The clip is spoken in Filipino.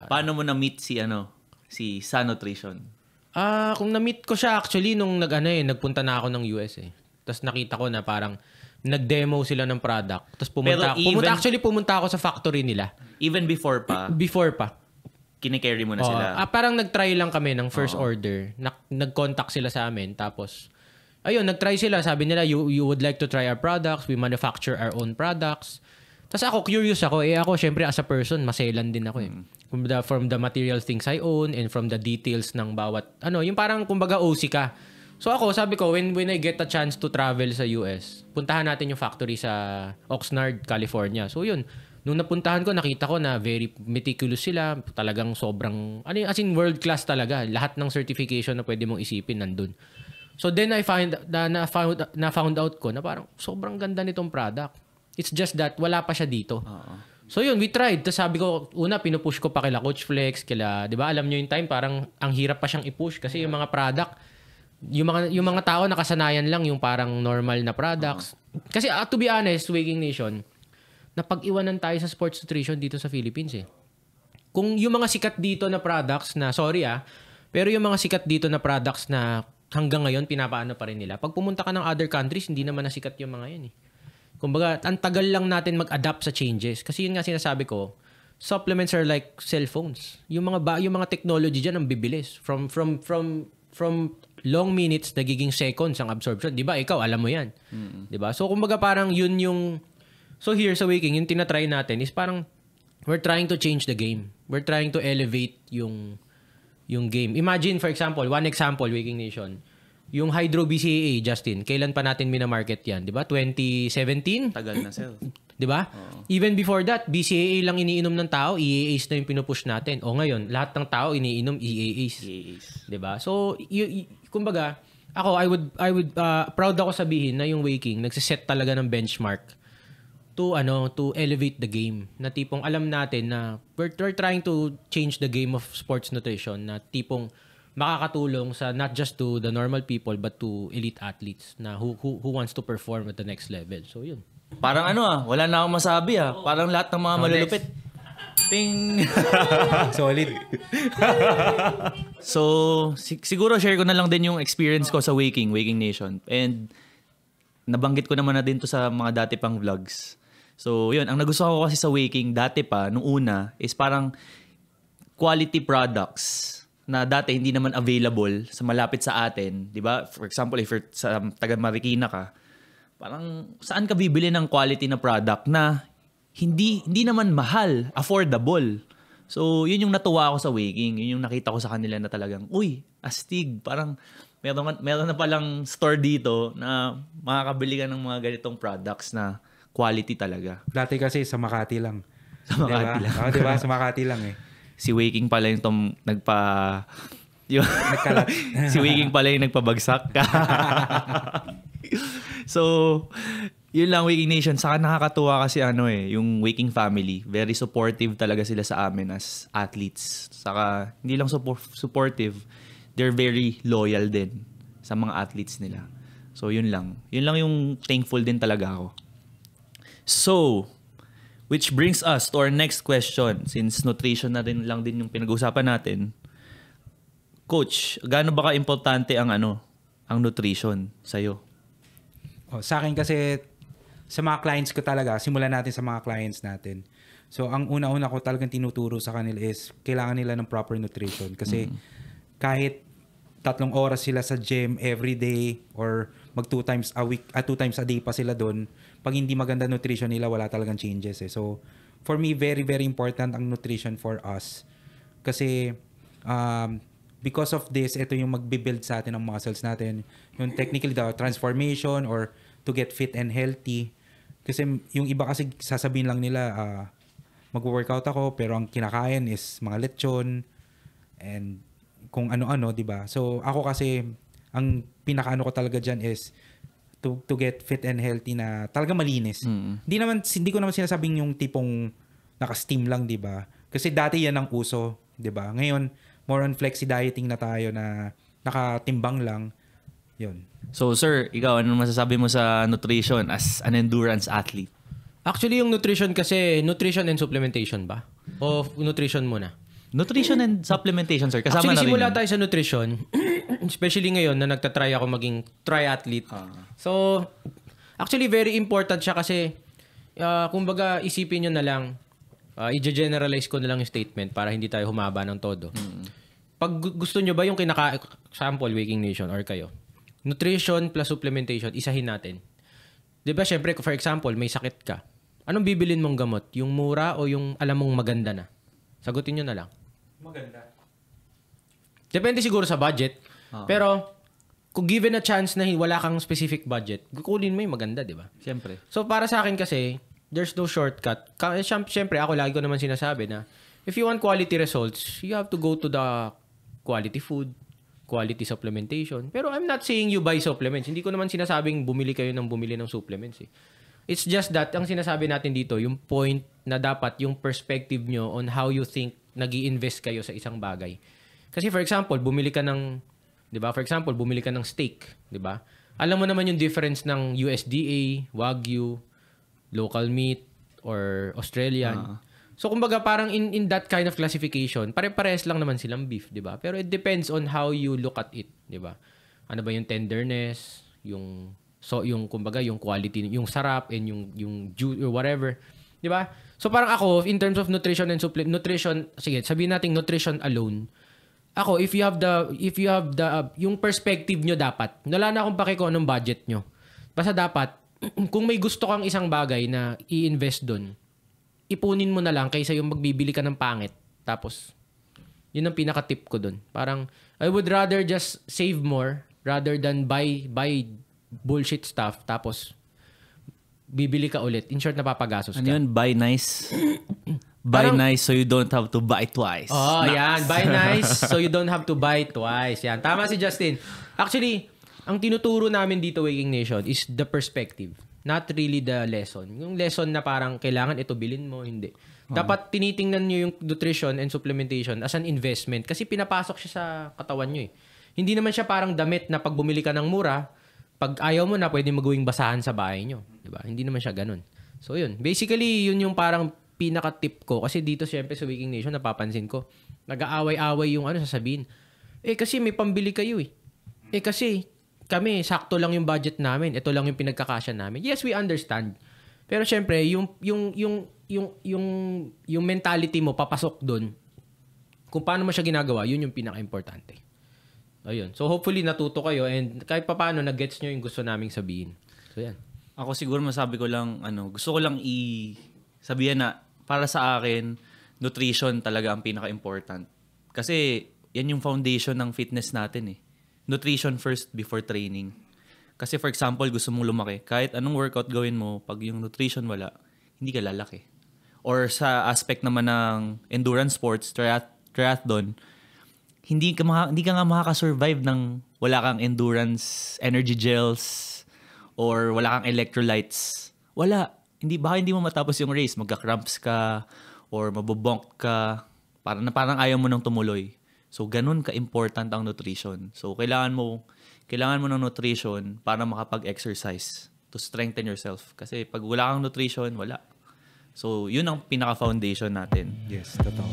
Paano mo na-meet si Sun Nutrition? Kung na-meet ko siya actually nung nagpunta na ako ng US eh. Tapos nakita ko na parang nag-demo sila ng product. Tapos pumunta ako sa factory nila. Even before pa? Before pa. Kine-carry mo na sila? Parang nag-try lang kami ng first order. Nag-contact sila sa amin. Tapos, ayun, nag-try sila. Sabi nila, you would like to try our products. We manufacture our own products. Tapos ako, curious ako. Ako, syempre, as a person, maselan din ako eh. From the material things I own and from the details ng bawat, yung parang, kumbaga, OC ka. So ako, sabi ko, when I get a chance to travel sa US, puntahan natin yung factory sa Oxnard, California. So yun, nung napuntahan ko, nakita ko na very meticulous sila. Talagang sobrang, as in world class talaga. Lahat ng certification na pwede mong isipin nandun. So then I found out ko na parang sobrang ganda nitong product. It's just that wala pa siya dito. So yun, we tried. Tapos sabi ko, una, pinupush ko pa kila Coach Flex, di ba? Alam nyo yung time, parang ang hirap pa siyang i-push kasi yung mga product, yung mga tao nakasanayan lang yung parang normal na products. Kasi to be honest, Waking Nation, napag-iwanan tayo sa sports nutrition dito sa Philippines eh. Kung yung mga sikat dito na products na, pero yung mga sikat dito na products na hanggang ngayon pinapaano pa rin nila. Pag pumunta ka ng other countries, hindi naman nasikat yung mga yan eh. Kumbaga, ang tagal lang natin mag-adapt sa changes. Kasi yun nga sinasabi ko, supplements are like cellphones. Yung mga technology diyan ang bibilis. From long minutes nagiging seconds ang absorption. 'Di ba? Ikaw alam mo 'yan. 'Di ba? So kumbaga parang yun yung here sa Waking, yung tinatry natin is parang we're trying to change the game. We're trying to elevate yung game. Imagine for example, one example Waking Nation. Yung Hydro BCAA, Justin, kailan pa natin minamarket yan? Di ba? 2017? Tagal na, sir. Di ba? Even before that, BCAA lang iniinom ng tao, EAAs na yung pinupush natin. O ngayon, lahat ng tao iniinom EAAs. Di ba? So, kumbaga, ako, I would proud ako sabihin na yung Waking, nagsiset talaga ng benchmark to elevate the game. Na tipong alam natin na we're trying to change the game of sports nutrition na tipong makakatulong sa not just to the normal people but to elite athletes na who wants to perform at the next level. So yun. Parang wala na akong masabi Parang lahat ng mga malulupit. Ting. Solid. So, siguro share ko na lang din yung experience ko sa Waking Nation. And nabanggit ko naman na din to sa mga dati pang vlogs. So, yun, ang nagustuhan ko kasi sa Waking dati pa nung una is parang quality products na dati hindi naman available sa malapit sa atin, 'di ba? For example, if you're sa taga Marikina ka, parang saan ka bibili ng quality na product na hindi naman mahal, affordable. So, 'yun yung natuwa ako sa Waking, 'yun yung nakita ko sa kanila na talagang, astig, parang meron na palang store dito na makakabili ka ng mga ganitong products na quality talaga. Dati kasi sa Makati lang. Sa Makati lang. Oh, 'di ba? Sa Makati lang eh. Si Waking pala yung nagkalat. Si Waking pala yung nagpabagsak. So, yun lang Waking Nation. Saka nakakatuwa kasi yung Waking family. Very supportive talaga sila sa amin as athletes. Saka hindi lang supportive, they're very loyal din sa mga athletes nila. So, yun lang. Yun lang yung thankful din talaga ako. So, which brings us to our next question. Since nutrition na rin lang din yung pinag-uusapan natin. Coach, gaano ba ka-importante ang nutrition sa'yo? Sa akin kasi, sa mga clients ko talaga, simulan natin sa mga clients natin. So, ang una-una ko talagang tinuturo sa kanila is, kailangan nila ng proper nutrition. Kasi, kahit 3 oras sila sa gym every day or 2 times a week, 2 times a day pa sila doon, pag hindi maganda nutrition nila, wala talagang changes eh. So, for me, very, very important ang nutrition for us. Kasi, because of this, ito yung magbibuild sa atin ng muscles natin. Yung technically, the transformation or to get fit and healthy. Kasi yung iba kasi sasabihin lang nila, mag-workout ako, pero ang kinakain is mga lechon and kung ano-ano, di ba? So, ako kasi, ang pinakaano ko talaga dyan is to get fit and healthy na talaga malinis. Hindi ko naman sinasabing yung tipong naka-steam lang, di ba? Kasi dati yan ang uso, di ba? Ngayon, more on flexi dieting na tayo na nakatimbang lang. Yun. So, sir, ikaw, ano masasabi mo sa nutrition as an endurance athlete? Actually, yung nutrition kasi, nutrition and supplementation ba? O nutrition muna? Nutrition and supplementation, sir. Kasama Actually, na rin simula yun. tayo sa nutrition, especially ngayon na nagtatry ako maging triathlete. So, actually, very important siya kasi, kumbaga, isipin nyo na lang, i-generalize ko na lang yung statement para hindi tayo humaba ng todo. Pag gusto nyo ba yung example, Waking Nation or kayo, nutrition plus supplementation, isahin natin. Di ba, syempre, for example, may sakit ka. Anong bibilin mong gamot? Yung mura o yung alam mong maganda na? Sagutin nyo na lang. Maganda. Depende siguro sa budget. Pero, kung given a chance na wala kang specific budget, kukulin mo yung maganda, di ba? Siyempre. So, para sa akin kasi, there's no shortcut. Siyempre, ako lagi ko naman sinasabi na if you want quality results, you have to go to the quality food, quality supplementation. Pero I'm not saying you buy supplements. Hindi ko naman sinasabing bumili kayo ng bumili ng supplements. It's just that, ang sinasabi natin dito, yung point na dapat yung perspective nyo on how you think nag-i-invest kayo sa isang bagay. Kasi for example, bumili ka ng, di ba? For example, bumili ka ng steak, di ba? Alam mo naman yung difference ng USDA, Wagyu, local meat, or Australian. So, kumbaga, parang in that kind of classification, pare-pares lang naman silang beef, di ba? Pero it depends on how you look at it, di ba? Ano ba yung tenderness, yung kumbaga, yung quality, yung sarap, and yung juice, or whatever. Di ba? So, parang ako, in terms of nutrition and nutrition, sige, sabihin natin nutrition alone. Ako, if you have the, yung perspective nyo dapat, wala na akong pake kung anong budget nyo. Basta dapat, kung may gusto kang isang bagay na i-invest doon, ipunin mo na lang kaysa yung magbibili ka ng pangit. Tapos, yun ang pinaka-tip ko doon. Parang, I would rather just save more rather than buy bullshit stuff tapos bibili ka ulit. In short, napapagastos ka. Ano yun? Buy nice. Buy nice so you don't have to buy twice. Oh, yan. Buy nice so you don't have to buy twice. Yan. Tama si Justin. Actually, ang tinuturo namin dito, Waking Nation, is the perspective. Not really the lesson. Yung lesson na parang kailangan ito bilhin mo, hindi. Dapat tinitingnan nyo yung nutrition and supplementation as an investment kasi pinapasok siya sa katawan nyo eh. Hindi naman siya parang damit na pag bumili ka ng mura, pag ayaw mo na, pwede magawing basahan sa bahay nyo. Diba? Hindi naman siya ganun. So yun. Basically, yun yung parang pinaka-tip ko. Kasi dito siyempre sa Waking Nation, napapansin ko, nag-aaway-away yung sasabihin. Kasi may pambili kayo eh. Kasi kami, sakto lang yung budget namin. Ito lang yung pinagkakasya namin. Yes, we understand. Pero syempre, yung mentality mo papasok dun. Kung paano mo siya ginagawa, yun yung pinaka-importante. Ayun. So hopefully natuto kayo and kahit paano nag-gets nyo yung gusto naming sabihin. So yan. Ako siguro masabi ko lang, gusto ko lang sabihin na para sa akin, nutrition talaga ang pinaka-important. Kasi yan yung foundation ng fitness natin eh. Nutrition first before training. Kasi for example, gusto mong lumaki. Kahit anong workout gawin mo, pag yung nutrition wala, hindi ka lalaki. Or sa aspect naman ng endurance sports, triathlon, hindi ka nga makaka-survive ng wala kang endurance energy gels or wala kang electrolytes. Wala. Baka hindi mo matapos yung race. Magka-cramps ka or mabobonk ka. Parang ayaw mo nang tumuloy. So, ganun ka-important ang nutrition. So, kailangan mo ng nutrition para makapag-exercise to strengthen yourself. Kasi pag wala kang nutrition, wala. So, yun ang pinaka-foundation natin. Yes, totoo.